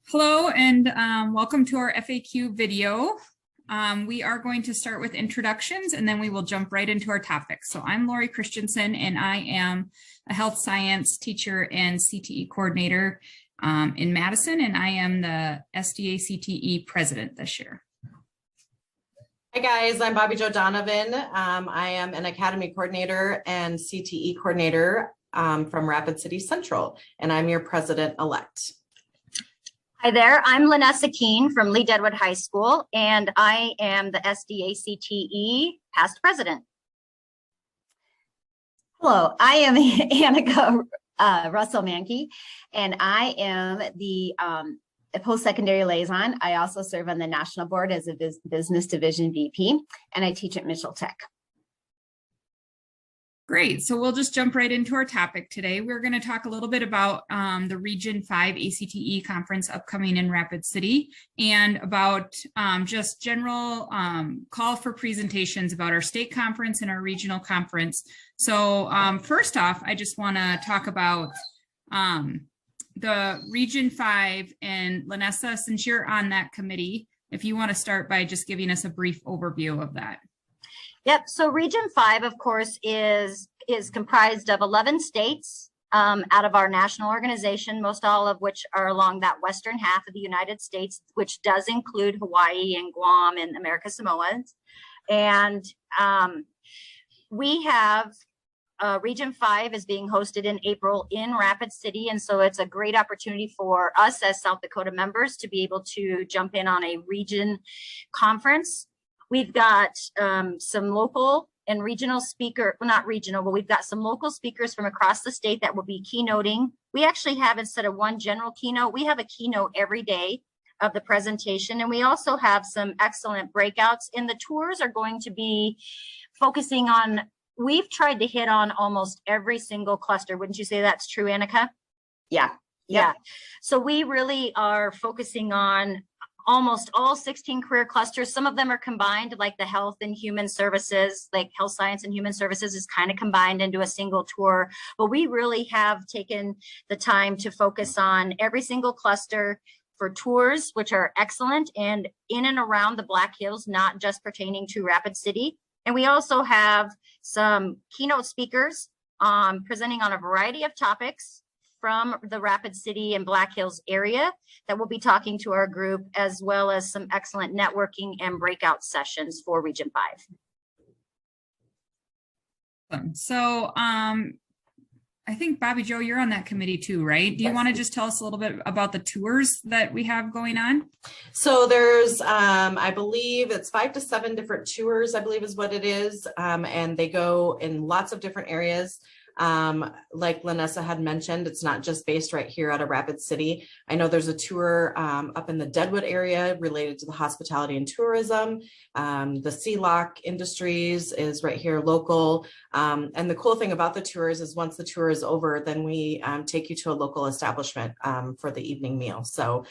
Hello and welcome to our FAQ video. We are going to start with introductions and then we will jump right into our topics. So I'm Lori Christensen and I am a health science teacher and CTE coordinator in Madison, and I am the SDACTE president this year. Hi guys, I'm Bobby Jo Donovan. I am an academy coordinator and CTE coordinator from Rapid City Central, and I'm your president-elect. Hi there, I'm Lanessa Keene from Lee Deadwood High School, and I am the SDACTE past president. Hello, I am Annika Russell Mankey, and I am the post-secondary liaison. I also serve on the national board as a business division VP, and I teach at Mitchell Tech. Great. So we'll just jump right into our topic today. We're going to talk a little bit about the Region 5 ACTE conference upcoming in Rapid City, and about just general call for presentations about our state conference and our regional conference. So first off, I just want to talk about the Region 5, and Lanessa, since you're on that committee, if you want to start by just giving us a brief overview of that. Yep. So Region 5, of course, is comprised of 11 states out of our national organization, most all of which are along that western half of the United States, which does include Hawaii and Guam and America Samoas. And we have Region 5 is being hosted in April in Rapid City. And so it's a great opportunity for us as South Dakota members to be able to jump in on a region conference. We've got some local and regional speaker, well, not regional, but we've got some local speakers from across the state that will be keynoting. We actually have, instead of one general keynote, we have a keynote every day of the presentation. And we also have some excellent breakouts, and the tours are going to be focusing on, we've tried to hit on almost every single cluster. Wouldn't you say that's true, Annika? Yeah. Yeah. So we really are focusing on almost all 16 career clusters. Some of them are combined, like the health and human services, like health science and human services is kind of combined into a single tour. But we really have taken the time to focus on every single cluster for tours, which are excellent, and in and around the Black Hills, not just pertaining to Rapid City. And we also have some keynote speakers presenting on a variety of topics from the Rapid City and Black Hills area that will be talking to our group, as well as some excellent networking and breakout sessions for Region 5. So I think, Bobby Jo, you're on that committee too, right? Do you want to just tell us a little bit about the tours that we have going on? So there's, I believe it's 5 to 7 different tours, I believe is what it is. And they go in lots of different areas. Like Lanessa had mentioned, it's not just based right here out of Rapid City. I know there's a tour up in the Deadwood area related to the hospitality and tourism. The Sea-Lock Industries is right here local. And the cool thing about the tours is once the tour is over, then we take you to a local establishment for the evening meal. So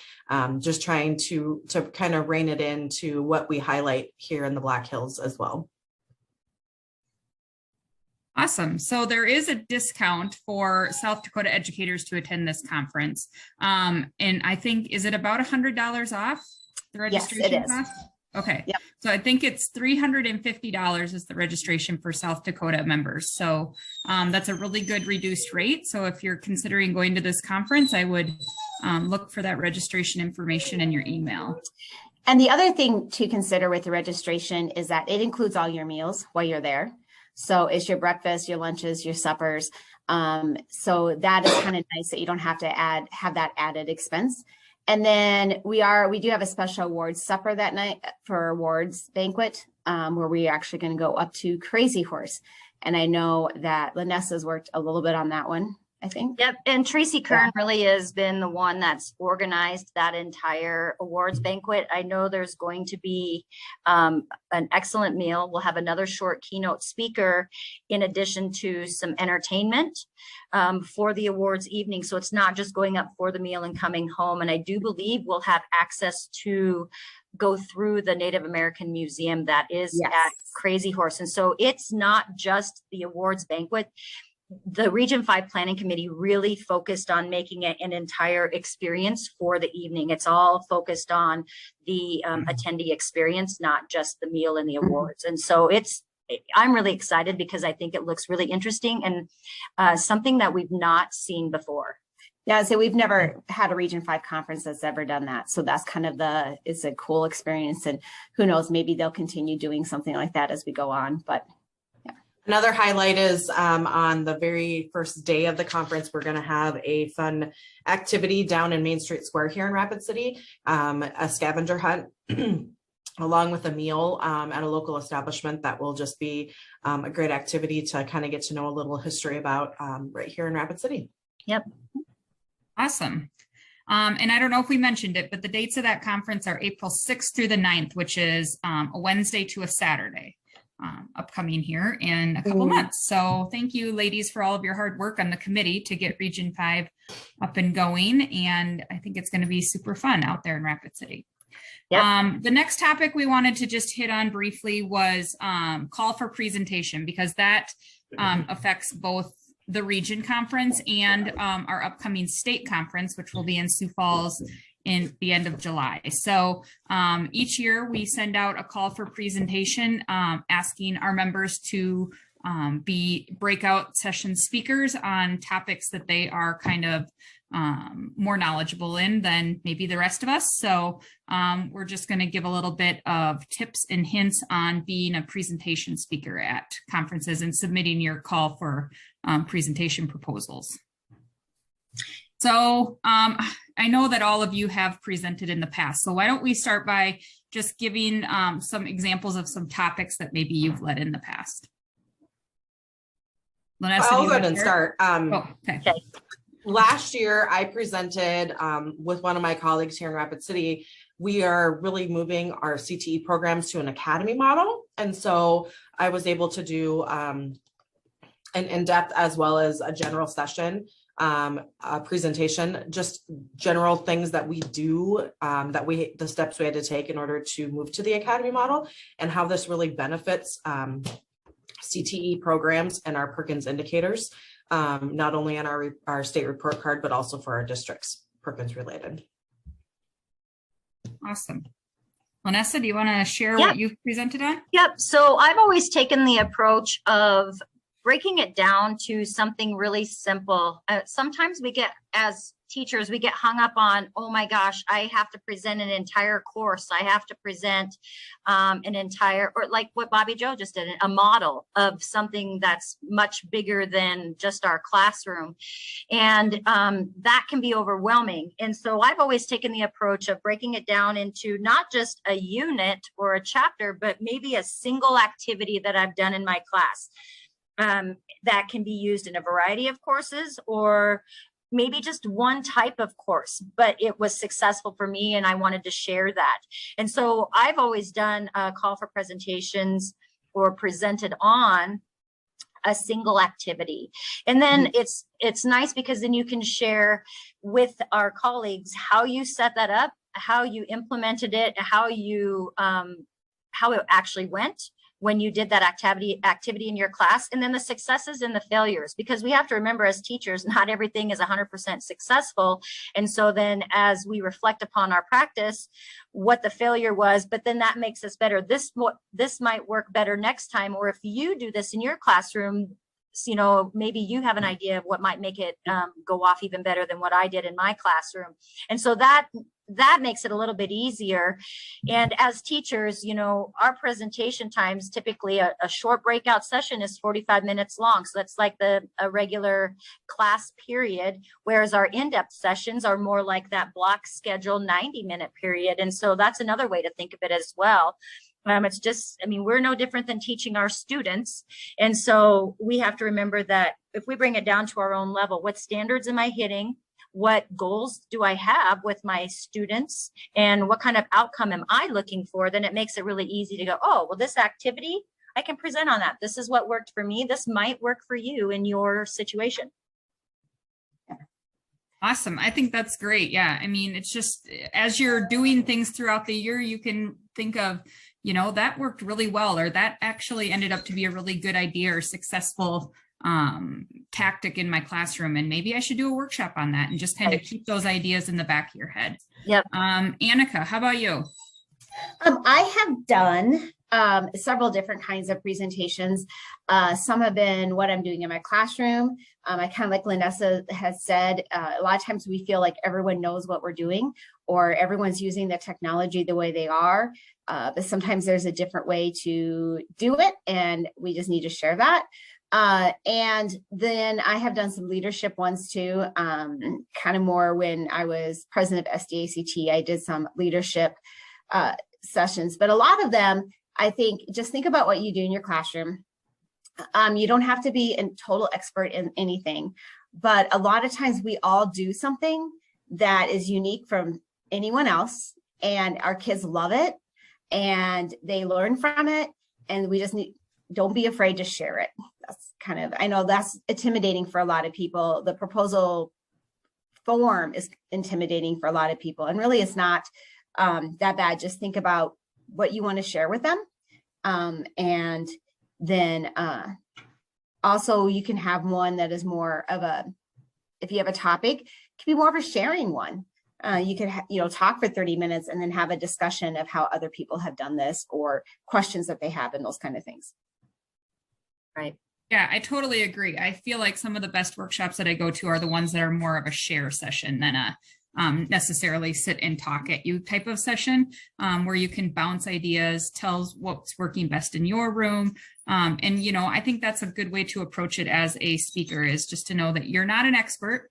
just trying to kind of rein it into what we highlight here in the Black Hills as well. Awesome. So there is a discount for South Dakota educators to attend this conference. And I think, is it about $100 off the registration? Yes, it cost? is. Okay. Yep. So I think it's $350 is the registration for South Dakota members. So that's a really good reduced rate. So if you're considering going to this conference, I would look for that registration information in your email. And the other thing to consider with the registration is that it includes all your meals while you're there. So it's your breakfast, your lunches, your suppers. So that is kind of nice that you don't have to have that added expense. And then we do have a special awards supper that night for awards banquet, where we're actually going to go up to Crazy Horse. And I know that Lanessa's worked a little bit on that one, I think. Yep, and Tracy Kern really has been the one that's organized that entire awards banquet. I know there's going to be an excellent meal. We'll have another short keynote speaker in addition to some entertainment for the awards evening. So it's not just going up for the meal and coming home. And I do believe we'll have access to go through the Native American Museum that is at Crazy Horse. And so it's not just the awards banquet. the Region 5 Planning Committee really focused on making it an entire experience for the evening. It's all focused on the attendee experience, not just the meal and the awards. And so I'm really excited because I think it looks really interesting and something that we've not seen before. Yeah, so we've never had a Region 5 conference that's ever done that. So that's kind of it's a cool experience, and who knows, maybe they'll continue doing something like that as we go on, but yeah. Another highlight is on the very first day of the conference, we're going to have a fun activity down in Main Street Square here in Rapid City, a scavenger hunt along with a meal at a local establishment that will just be a great activity to kind of get to know a little history about right here in Rapid City. Yep. Awesome. And I don't know if we mentioned it, but the dates of that conference are April 6th through the 9th, which is a Wednesday to a Saturday upcoming here in a couple months. So thank you, ladies, for all of your hard work on the committee to get Region 5 up and going. And I think it's going to be super fun out there in Rapid City. Yep. The next topic we wanted to just hit on briefly was call for presentation, because that affects both the region conference and our upcoming state conference, which will be in Sioux Falls in the end of July. So each year we send out a call for presentation asking our members to be breakout session speakers on topics that they are kind of more knowledgeable in than maybe the rest of us. So we're just going to give a little bit of tips and hints on being a presentation speaker at conferences and submitting your call for presentation proposals. So I know that all of you have presented in the past. So why don't we start by just giving some examples of some topics that maybe you've led in the past. Vanessa, I'll go ahead and start. Okay. Last year, I presented with one of my colleagues here in Rapid City. We are really moving our CTE programs to an academy model. And so I was able to do an in-depth as well as a general session a presentation, just general things that we do, the steps we had to take in order to move to the academy model, and how this really benefits CTE programs and our Perkins indicators, not only on our state report card, but also for our districts, Perkins related. Awesome. Vanessa, do you want to share what you've presented on? Yep. So I've always taken the approach of breaking it down to something really simple. Sometimes we get, as teachers, we get hung up on, oh my gosh, I have to present an entire course. I have to present an entire, or like what Bobby Joe just did, a model of something that's much bigger than just our classroom. And that can be overwhelming. And so I've always taken the approach of breaking it down into not just a unit or a chapter, but maybe a single activity that I've done in my class. That can be used in a variety of courses, or maybe just one type of course, but it was successful for me and I wanted to share that. And so I've always done a call for presentations or presented on a single activity. And then it's nice because then you can share with our colleagues how you set that up, how you implemented it, how it actually went when you did that activity in your class, and then the successes and the failures, because we have to remember as teachers, not everything is 100% successful. And so then as we reflect upon our practice, what the failure was, but then that makes us better. This might work better next time. Or if you do this in your classroom, you know, maybe you have an idea of what might make it go off even better than what I did in my classroom. And so that makes it a little bit easier. And as teachers, you know, our presentation times, typically a short breakout session is 45 minutes long. So that's like a regular class period, whereas our in-depth sessions are more like that block schedule 90-minute period. And so that's another way to think of it as well. It's just, I mean, we're no different than teaching our students. And so we have to remember that if we bring it down to our own level, what standards am I hitting? What goals do I have with my students? And what kind of outcome am I looking for? Then it makes it really easy to go, oh, well, this activity, I can present on that. This is what worked for me. This might work for you in your situation. Awesome. I think that's great. Yeah. I mean, it's just as you're doing things throughout the year, you can think of, you know, that worked really well, or that actually ended up to be a really good idea or successful tactic in my classroom, and maybe I should do a workshop on that and just kind of keep those ideas in the back of your head. Yep. Annika, how about you? I have done several different kinds of presentations. Some have been what I'm doing in my classroom. I kind of like Linessa has said, a lot of times we feel like everyone knows what we're doing or everyone's using the technology the way they are. But sometimes there's a different way to do it, and we just need to share that. And then I have done some leadership ones too, kind of more when I was president of SDACTE, I did some leadership sessions, but a lot of them, I think, just think about what you do in your classroom. You don't have to be a total expert in anything, but a lot of times we all do something that is unique from anyone else, and our kids love it and they learn from it, and we just don't be afraid to share it. That's kind of, I know that's intimidating for a lot of people. The proposal form is intimidating for a lot of people, and really it's not that bad. Just think about what you want to share with them. And then also you can have one that is more of a, if you have a topic, it can be more of a sharing one. You could, talk for 30 minutes and then have a discussion of how other people have done this or questions that they have and those kind of things. Right. Yeah, I totally agree. I feel like some of the best workshops that I go to are the ones that are more of a share session than a necessarily sit and talk at you type of session, where you can bounce ideas, tell what's working best in your room. And, I think that's a good way to approach it as a speaker, is just to know that you're not an expert,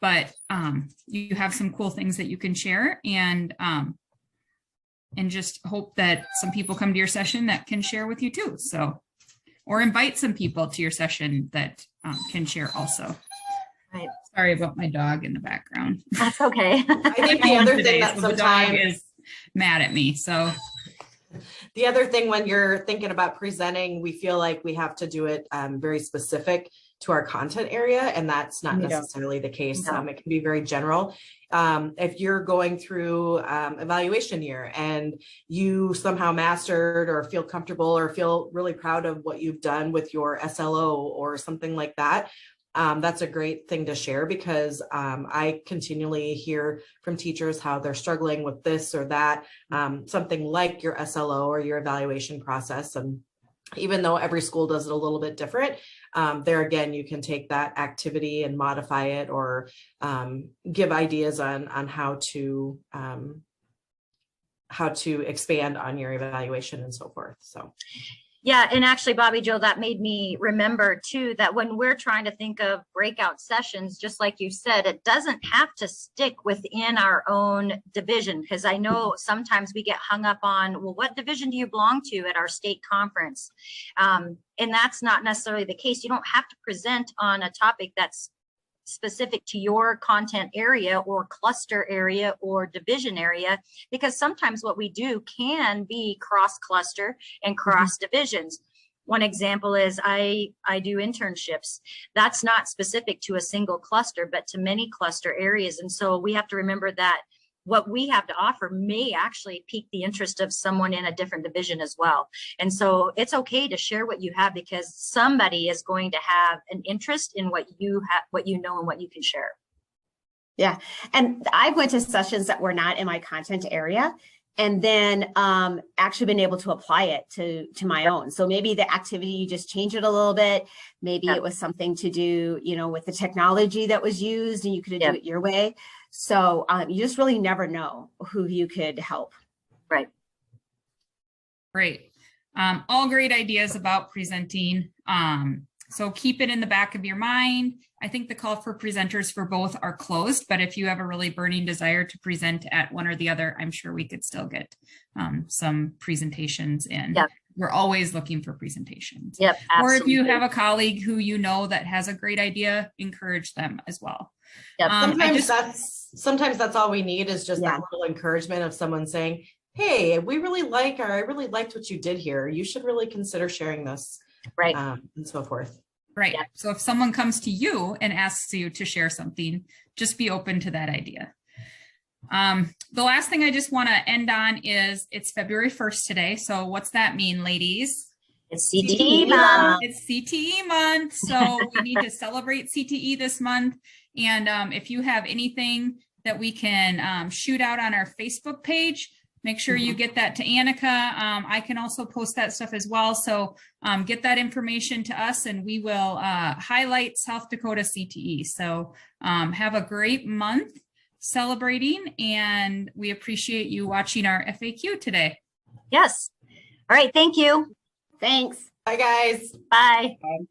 but you have some cool things that you can share, and just hope that some people come to your session that can share with you too. So, or invite some people to your session that can share also. Right. Sorry about my dog in the background. That's okay. I think the other thing that the dog is mad at me. So the other thing, when you're thinking about presenting, we feel like we have to do it very specific to our content area, and that's not necessarily the case. No. It can be very general. If you're going through evaluation year and you somehow mastered or feel comfortable or feel really proud of what you've done with your SLO or something like that, that's a great thing to share, because I continually hear from teachers how they're struggling with this or that, something like your SLO or your evaluation process. And even though every school does it a little bit different, there again, you can take that activity and modify it, or give ideas on how to expand on your evaluation and so forth. So. Yeah, and actually, Bobby Joe, that made me remember too, that when we're trying to think of breakout sessions, just like you said, it doesn't have to stick within our own division, because I know sometimes we get hung up on, well, what division do you belong to at our state conference? And that's not necessarily the case. You don't have to present on a topic that's specific to your content area or cluster area or division area, because sometimes what we do can be cross cluster and cross divisions. One example is I do internships. That's not specific to a single cluster, but to many cluster areas. And so we have to remember that what we have to offer may actually pique the interest of someone in a different division as well. And so it's okay to share what you have, because somebody is going to have an interest in what you have, what you know, and what you can share. Yeah. And I went to sessions that were not in my content area, and then actually been able to apply it to my own. So maybe the activity, you just change it a little bit. Maybe it was something to do, with the technology that was used, and you could do it your way. So you just really never know who you could help. Right. Great. All great ideas about presenting. So keep it in the back of your mind. I think the call for presenters for both are closed, but if you have a really burning desire to present at one or the other, I'm sure we could still get some presentations in. Yep. We're always looking for presentations. Yep, absolutely. Or if you have a colleague who that has a great idea, encourage them as well. Yep. Sometimes that's all we need, is just that little encouragement of someone saying, hey, I really liked what you did here. You should really consider sharing this. Right. And so forth. Right. Yeah. So if someone comes to you and asks you to share something, just be open to that idea. The last thing I just want to end on is it's February 1st today. So what's that mean, ladies? It's CTE month. It's CTE month, so we need to celebrate CTE this month. And if you have anything that we can shoot out on our Facebook page, make sure you get that to Annika. I can also post that stuff as well. So get that information to us and we will highlight South Dakota CTE. So have a great month celebrating, and we appreciate you watching our FAQ today. Yes. All right. Thank you. Thanks. Bye, guys. Bye. Bye.